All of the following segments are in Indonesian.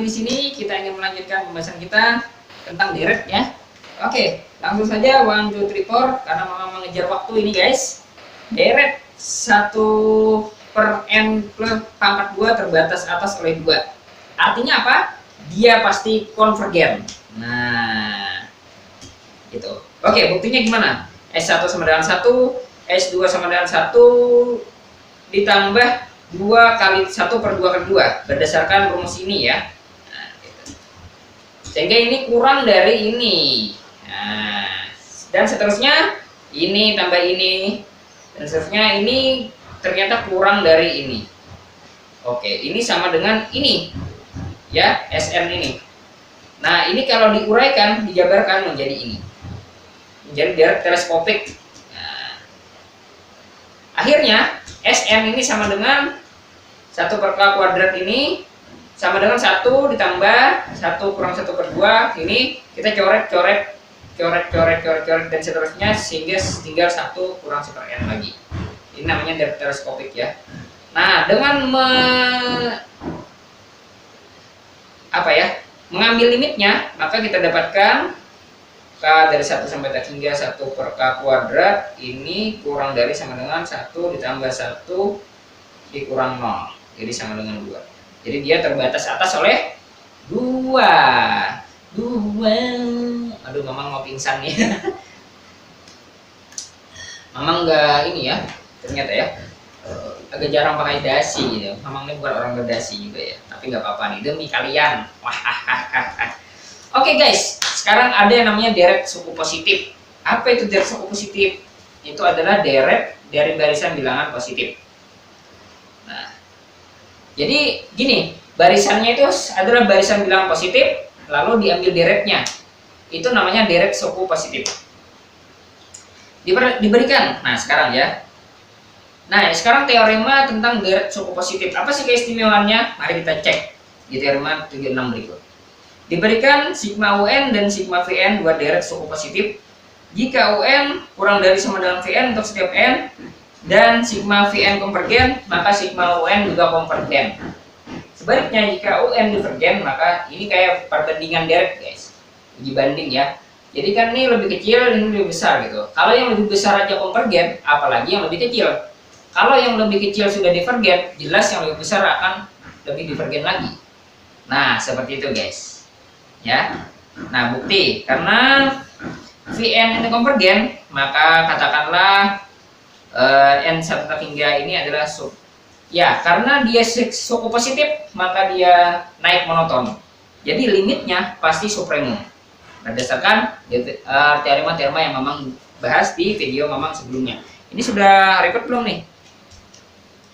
di sini kita ingin melanjutkan pembahasan kita tentang deret ya. Oke, langsung saja 1, 2, 3, 4 karena memang mengejar waktu ini guys. Deret 1/n plus pangkat 2 terbatas atas oleh 2. Artinya apa? Dia pasti konvergen. Nah, gitu. Oke, buktinya gimana? S1 sama dengan 1, S2 sama dengan 1 ditambah 2 kali 1/2 berdasarkan rumus ini ya. Nah, gitu. Sehingga ini kurang dari ini. Nah, dan seterusnya ini tambah ini dan seterusnya ini ternyata kurang dari ini. Oke, ini sama dengan ini ya, Sn ini. Nah, ini kalau diuraikan dijabarkan menjadi ini, menjadi deret teleskopik. Nah, akhirnya Sn ini sama dengan 1/k² ini sama dengan 1 ditambah 1 kurang 1/2. Ini kita coret dan seterusnya sehingga tinggal 1 kurang 1/n lagi. Ini namanya deret teleskopik ya. Nah, dengan mengambil limitnya, maka kita dapatkan K dari 1 sampai T hingga 1/k² ini kurang dari sama dengan 1 ditambah 1 dikurang 0. Jadi sama dengan 2. Jadi dia terbatas atas oleh 2. Aduh, Mamang mau pingsan nih. Mamang nggak ini ya, ternyata ya. Agak jarang pakai dasi gitu. Mamang ini bukan orang berdasi juga ya. Tapi nggak apa-apa nih, demi kalian. Oke guys, sekarang ada yang namanya deret suku positif. Apa itu deret suku positif? Itu adalah deret dari barisan bilangan positif. Nah, jadi gini, barisannya itu adalah barisan bilangan positif, lalu diambil deretnya. Itu namanya deret suku positif. Diberikan. Nah, sekarang ya. Nah, sekarang teorema tentang deret suku positif. Apa sih keistimewaannya? Mari kita cek di teorema 76 berikut. Diberikan sigma UN dan sigma VN dua deret suku positif. Jika UN kurang dari sama dengan VN untuk setiap N dan sigma VN konvergen, maka sigma UN juga konvergen. Sebaliknya, jika UN divergen, maka ini kayak perbandingan deret guys, uji banding ya. Jadi kan ini lebih kecil, ini lebih besar gitu. Kalau yang lebih besar aja konvergen, apalagi yang lebih kecil. Kalau yang lebih kecil sudah divergen, jelas yang lebih besar akan lebih divergen lagi. Nah, seperti itu guys ya. Nah, bukti karena VN ini konvergen, maka katakanlah N1 hingga ini adalah sub. Ya, karena dia suku positif, maka dia naik monoton. Jadi limitnya pasti supremum. Berdasarkan teorema-teorema yang Mamang bahas di video Mamang sebelumnya. Ini sudah record belum nih?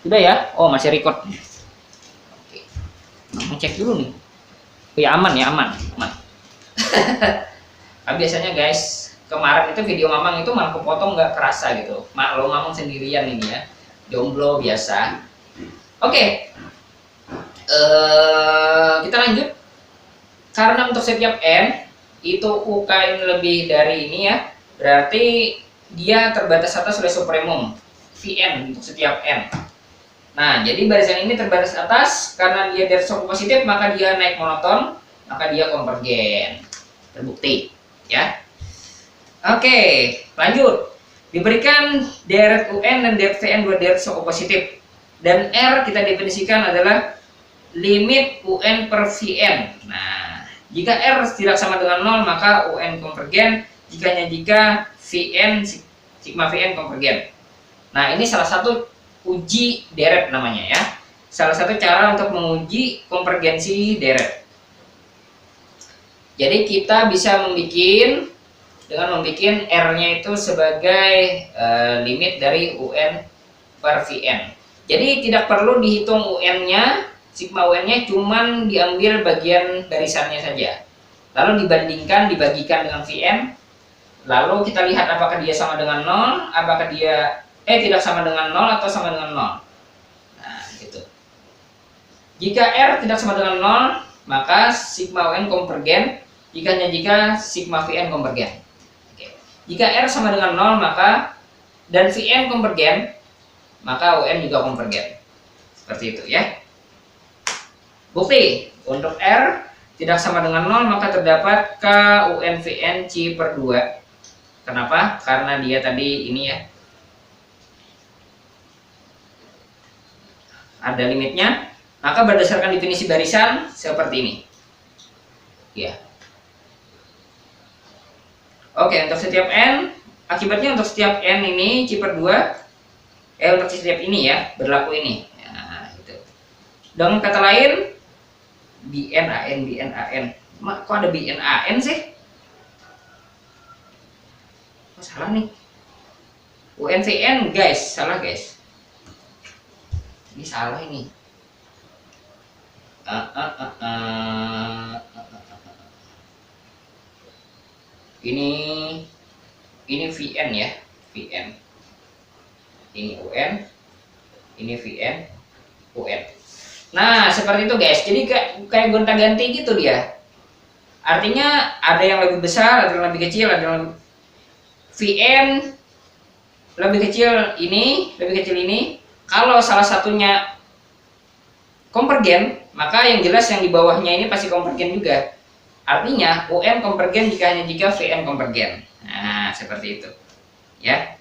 Sudah ya? Oh, masih record. Oke. Mamang cek dulu nih. Ya, aman ya, aman. Nah, biasanya guys, kemarin itu video Mamang itu malah kepotong nggak kerasa gitu. Lo Mamang sendirian ini ya, jomblo biasa. Oke, kita lanjut. Karena untuk setiap N itu UK ini lebih dari ini ya, berarti dia terbatas atas oleh supremum VN untuk setiap N. Nah, jadi barisan ini terbatas atas karena dia dari suku positif, maka dia naik monoton, maka dia konvergen. Terbukti ya. Oke, lanjut. Diberikan deret UN dan deret VN dua deret suku positif, dan R kita definisikan adalah limit UN per VN. Nah, jika R tidak sama dengan 0, maka UN konvergen. Jika VN sigma VN konvergen. Nah, ini salah satu uji deret namanya ya. Salah satu cara untuk menguji konvergensi deret. Jadi kita bisa membuat R-nya itu sebagai limit dari UN per VN. Jadi tidak perlu dihitung UN-nya, sigma UN-nya, cuman diambil bagian barisannya saja. Lalu dibagikan dengan VN. Lalu kita lihat apakah dia sama dengan 0, apakah dia tidak sama dengan 0 atau sama dengan 0. Nah, gitu. Jika R tidak sama dengan 0, maka sigma UN konvergen. Jika sigma VN konvergen. Oke. Jika R sama dengan 0 dan VN konvergen, maka UN juga konvergen. Seperti itu ya. Bukti Untuk R tidak sama dengan 0, maka terdapat K UN VN C per 2. Kenapa? Karena dia tadi ini ya, ada limitnya. Maka berdasarkan definisi barisan seperti ini. Ya. Oke, untuk setiap N, akibatnya untuk setiap N ini C per 2, untuk setiap ini ya, berlaku ini. Nah, itu. Dengan kata lain, BN kok ada BNAN sih? Oh, salah nih. UNVN guys, salah guys. Ini salah ini. Ini VN ya, VN. Ini UN, ini VN, UN. Nah, seperti itu guys. Jadi kayak gonta-ganti gitu dia. Artinya ada yang lebih besar, ada yang lebih kecil, ada yang VN lebih kecil ini. Kalau salah satunya konvergen, maka yang jelas yang di bawahnya ini pasti konvergen juga. Artinya UN konvergen hanya jika VN konvergen. Nah, seperti itu. Ya.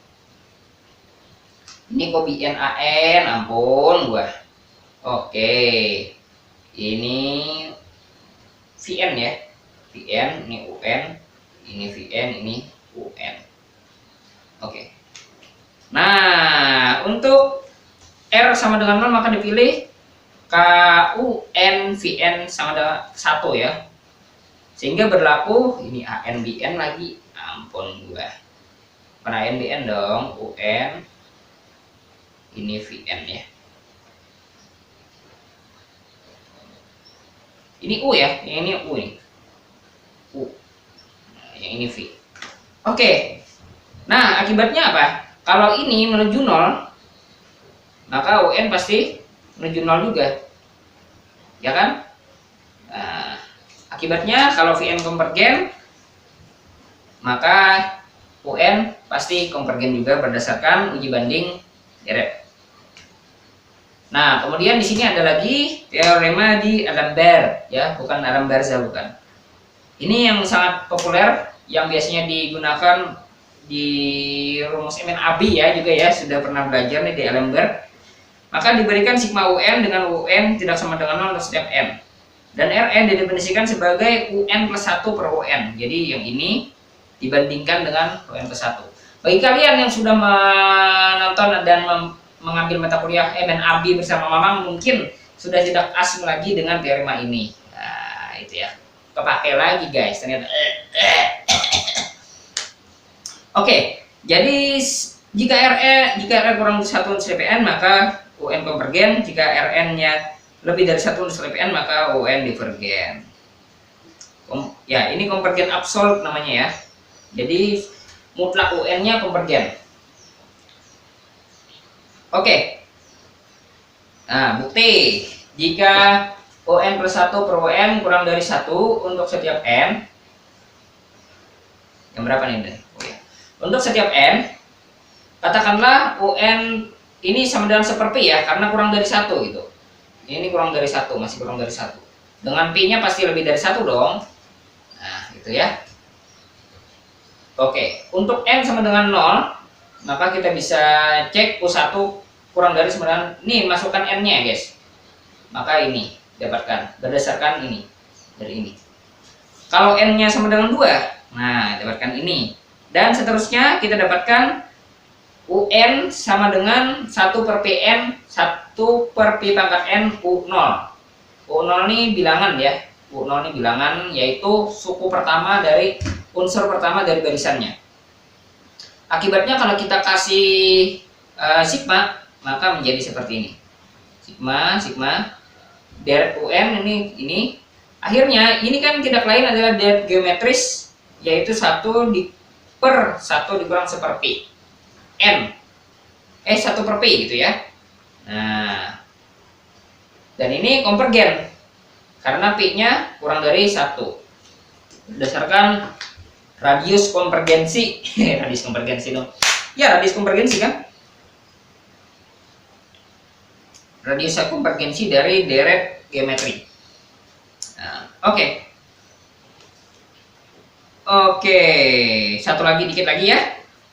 Ini kok BNAN, ampun gua. Oke. Ini VN ya. VN, ini UN, ini VN, ini UN. Oke. Nah, untuk R sama dengan 0 maka dipilih KUN VN sama dengan 1 ya. Sehingga berlaku ini ANBN lagi. Ampun gua. Bukan ANBN dong, UN. Ini VN ya. Ini U ya, yang ini U nih. U. Nah, yang ini V. Oke. Nah, akibatnya apa? Kalau ini menuju 0, maka UN pasti menuju 0 juga. Ya kan? Nah, akibatnya kalau VN konvergen, maka UN pasti konvergen juga berdasarkan uji banding deret. Nah, kemudian di sini ada lagi teorema di D'Alembert ya, bukan D'Alembert, bukan. Ini yang sangat populer yang biasanya digunakan di rumus MNAB ya juga ya, sudah pernah belajar nih di D'Alembert. Maka diberikan sigma UN dengan UN tidak sama dengan 0 untuk setiap N. Dan Rn didefinisikan sebagai UN plus 1 per UN. Jadi yang ini dibandingkan dengan UN plus 1. Bagi kalian yang sudah menonton dan mengambil mata kuliah MNAB bersama Mamang, mungkin sudah tidak asing lagi dengan teorema ini. Nah, itu ya. Kepakai lagi guys, ternyata. Oke, jadi jika RE kurang dari 1 untuk SLPN, maka UN konvergen. Jika RN-nya lebih dari 1 untuk SLPN, maka UN divergen. Ya, ini konvergen absolut namanya ya. Jadi mutlak UN-nya konvergen. Oke. Nah, bukti jika UN plus 1 per UN kurang dari 1 untuk setiap N. Yang berapa nih? Oh ya. Untuk setiap N, katakanlah UN ini sama dengan 1/P ya, karena kurang dari 1 gitu. Ini kurang dari 1, masih kurang dari 1. Dengan P-nya pasti lebih dari 1 dong. Nah, gitu ya. Oke, untuk N sama dengan 0, maka kita bisa cek U1 kurang dari 9. Nih, masukkan N-nya ya, guys. Maka ini dapatkan berdasarkan ini dari ini. Kalau N-nya sama dengan 2, nah dapatkan ini. Dan seterusnya kita dapatkan UN sama dengan 1 per PN, 1 per P pangkat N, U0. U0 ini bilangan ya. U0 ini bilangan, yaitu suku pertama dari unsur pertama dari barisannya. Akibatnya kalau kita kasih sigma, maka menjadi seperti ini. Sigma deret UN ini. Akhirnya ini kan tidak lain adalah deret geometris, yaitu 1 per 1 dikurang 1/P. N 1 per P gitu ya. Nah, dan ini konvergen karena P-nya kurang dari 1 berdasarkan radius konvergensi. Radius konvergensi dong ya, radius konvergensi kan, radius konvergensi dari deret geometri. Nah, oke. Oke, satu lagi, dikit lagi ya.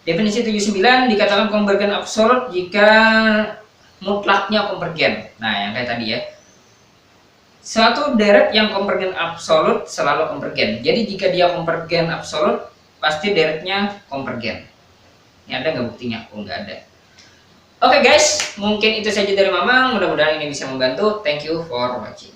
Definisi 79 dikatakan konvergen absolut jika mutlaknya konvergen. Nah, yang kayak tadi ya. Suatu deret yang konvergen absolut selalu konvergen. Jadi jika dia konvergen absolut, pasti deretnya konvergen. Ini ada nggak buktinya? Oh, nggak ada. Oke guys, mungkin itu saja dari Mamang. Mudah-mudahan ini bisa membantu. Thank you for watching.